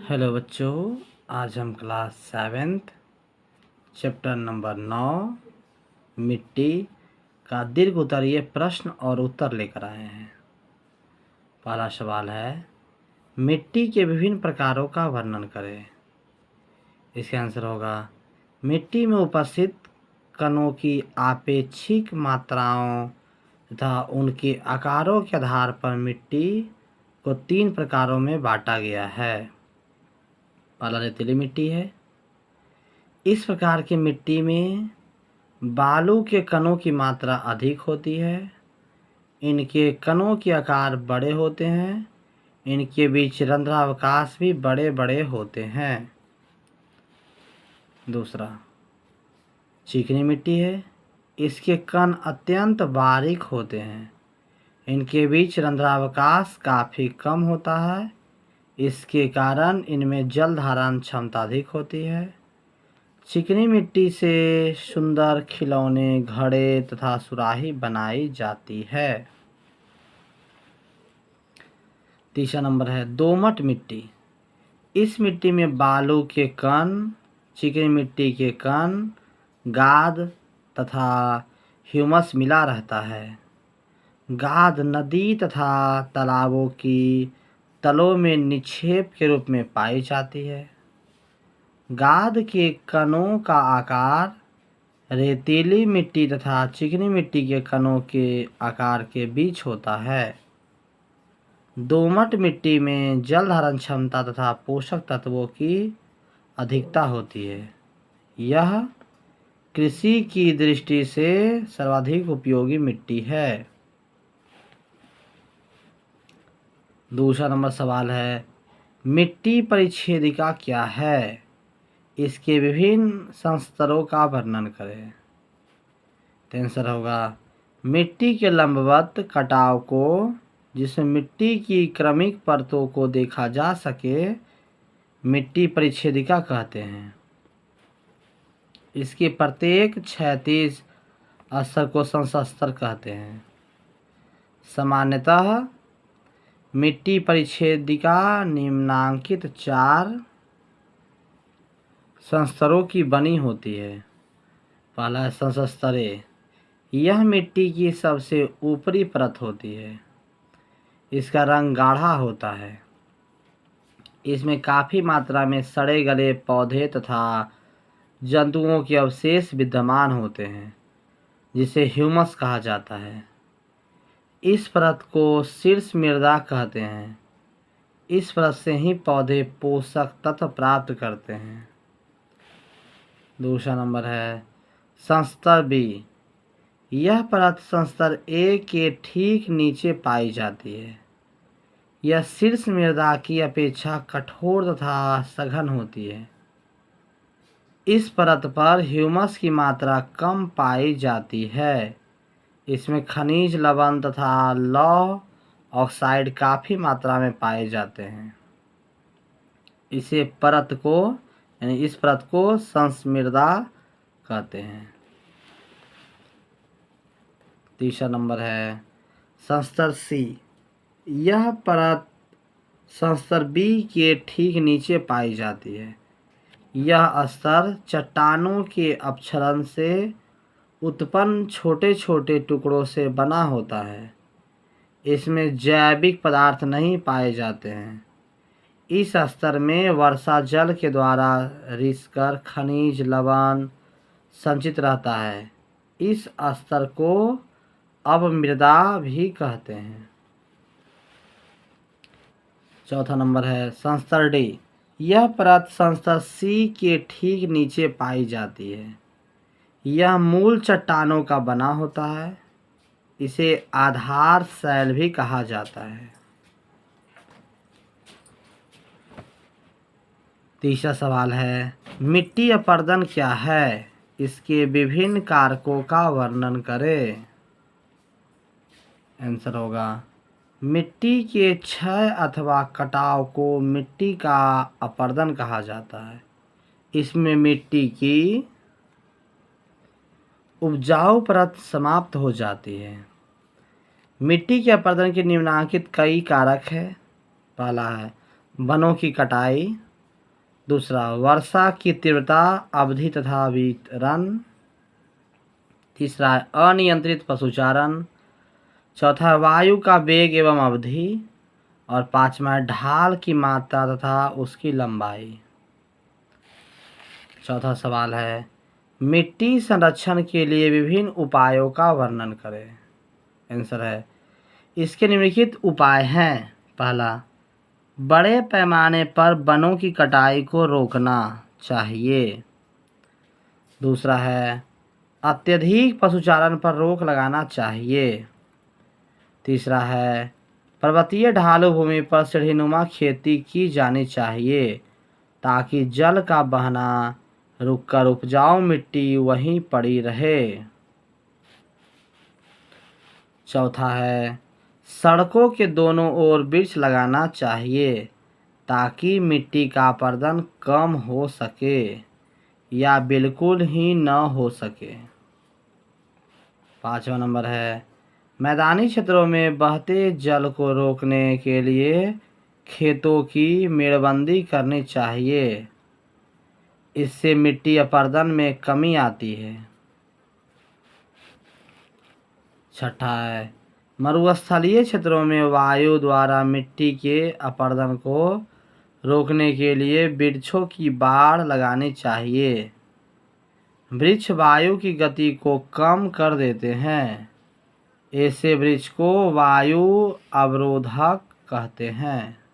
Hello बच्चों, आज हम क्लास 7th चैप्टर नंबर 9 मिट्टी का दीर्घ उत्तरीय प्रश्न और उत्तर लेकर आए हैं। पहला सवाल है, मिट्टी के विभिन्न प्रकारों का वर्णन करें। इसका आंसर होगा, मिट्टी में उपस्थित कणों की आपेक्षिक मात्राओं तथा उनके आकारों के आधार पर मिट्टी को 3 प्रकारों में बांटा गया है। पहला रेतीली मिट्टी है। इस प्रकार की मिट्टी में बालू के कणों की मात्रा अधिक होती है। इनके कणों के आकार बड़े होते हैं। इनके बीच रंध्रावकाश भी बड़े बड़े होते हैं। दूसरा चिकनी मिट्टी है। इसके कण अत्यंत बारीक होते हैं। इनके बीच रंध्रावकाश काफ़ी कम होता है। इसके कारण इनमें जल धारण क्षमता अधिक होती है। चिकनी मिट्टी से सुंदर खिलौने, घड़े तथा सुराही बनाई जाती है। तीसरा नंबर है दोमट मिट्टी। इस मिट्टी में बालू के कण, चिकनी मिट्टी के कण, गाद तथा ह्यूमस मिला रहता है। गाद नदी तथा तालाबों की तलों में निक्षेप के रूप में पाई जाती है। गाद के कणों का आकार रेतीली मिट्टी तथा चिकनी मिट्टी के कणों के आकार के बीच होता है। दोमट मिट्टी में जल धारण क्षमता तथा पोषक तत्वों की अधिकता होती है। यह कृषि की दृष्टि से सर्वाधिक उपयोगी मिट्टी है। दूसरा नंबर सवाल है, मिट्टी परिच्छेदिका क्या है? इसके विभिन्न संस्तरों का वर्णन करें। तो आंसर होगा, मिट्टी के लंबवत कटाव को, जिसमें मिट्टी की क्रमिक परतों को देखा जा सके, मिट्टी परिच्छेदिका कहते हैं। इसके प्रत्येक क्षैतिज स्तर को संस्तर कहते हैं। सामान्यतः मिट्टी परिच्छेदिका निम्नांकित 4 संस्तरों की बनी होती है। पहला है संस्तरे। यह मिट्टी की सबसे ऊपरी परत होती है। इसका रंग गाढ़ा होता है। इसमें काफ़ी मात्रा में सड़े गले पौधे तथा जंतुओं के अवशेष विद्यमान होते हैं, जिसे ह्यूमस कहा जाता है। इस परत को शीर्ष मृदा कहते हैं। इस परत से ही पौधे पोषक तत्व प्राप्त करते हैं। दूसरा नंबर है संस्तर बी। यह परत संस्तर ए के ठीक नीचे पाई जाती है। यह शीर्ष मृदा की अपेक्षा कठोर तथा सघन होती है। इस परत पर ह्यूमस की मात्रा कम पाई जाती है। इसमें खनिज लवण तथा लौह ऑक्साइड काफ़ी मात्रा में पाए जाते हैं। इस परत को संस्मृदा कहते हैं। तीसरा नंबर है संस्तर सी। यह परत संस्तर बी के ठीक नीचे पाई जाती है। यह स्तर चट्टानों के अपक्षरण से उत्पन्न छोटे छोटे टुकड़ों से बना होता है। इसमें जैविक पदार्थ नहीं पाए जाते हैं। इस स्तर में वर्षा जल के द्वारा रिसकर खनिज लवण संचित रहता है। इस स्तर को अवमृदा भी कहते हैं। चौथा नंबर है संस्तर डी। यह परत संस्तर सी के ठीक नीचे पाई जाती है। यह मूल चट्टानों का बना होता है। इसे आधार शैल भी कहा जाता है। तीसरा सवाल है, मिट्टी अपरदन क्या है? इसके विभिन्न कारकों का वर्णन करें। आंसर होगा, मिट्टी के क्षय अथवा कटाव को मिट्टी का अपरदन कहा जाता है। इसमें मिट्टी की उपजाऊ परत समाप्त हो जाती है। मिट्टी के अपरदन के निम्नलिखित कई कारक हैं। पहला है वनों की कटाई। दूसरा, वर्षा की तीव्रता, अवधि तथा वितरण। तीसरा है अनियंत्रित पशुचारण। चौथा है वायु का वेग एवं अवधि। और पांचवा है ढाल की मात्रा तथा उसकी लंबाई। चौथा सवाल है मिट्टी संरक्षण के लिए विभिन्न उपायों का वर्णन करें। आंसर है इसके निम्नलिखित उपाय हैं। पहला, बड़े पैमाने पर वनों की कटाई को रोकना चाहिए। दूसरा है अत्यधिक पशुचारण पर रोक लगाना चाहिए। तीसरा है पर्वतीय ढालू भूमि पर सीढ़ीनुमा खेती की जानी चाहिए ताकि जल का बहना रुककर उपजाऊ मिट्टी वहीं पड़ी रहे। चौथा है सड़कों के दोनों ओर वृक्ष लगाना चाहिए ताकि मिट्टी का अपरदन कम हो सके या बिल्कुल ही न हो सके। पांचवा नंबर है मैदानी क्षेत्रों में बहते जल को रोकने के लिए खेतों की मेड़बंदी करनी चाहिए। इससे मिट्टी अपरदन में कमी आती है। छठा है मरुस्थलीय क्षेत्रों में वायु द्वारा मिट्टी के अपरदन को रोकने के लिए वृक्षों की बाड़ लगानी चाहिए। वृक्ष वायु की गति को कम कर देते हैं। ऐसे वृक्ष को वायु अवरोधक कहते हैं।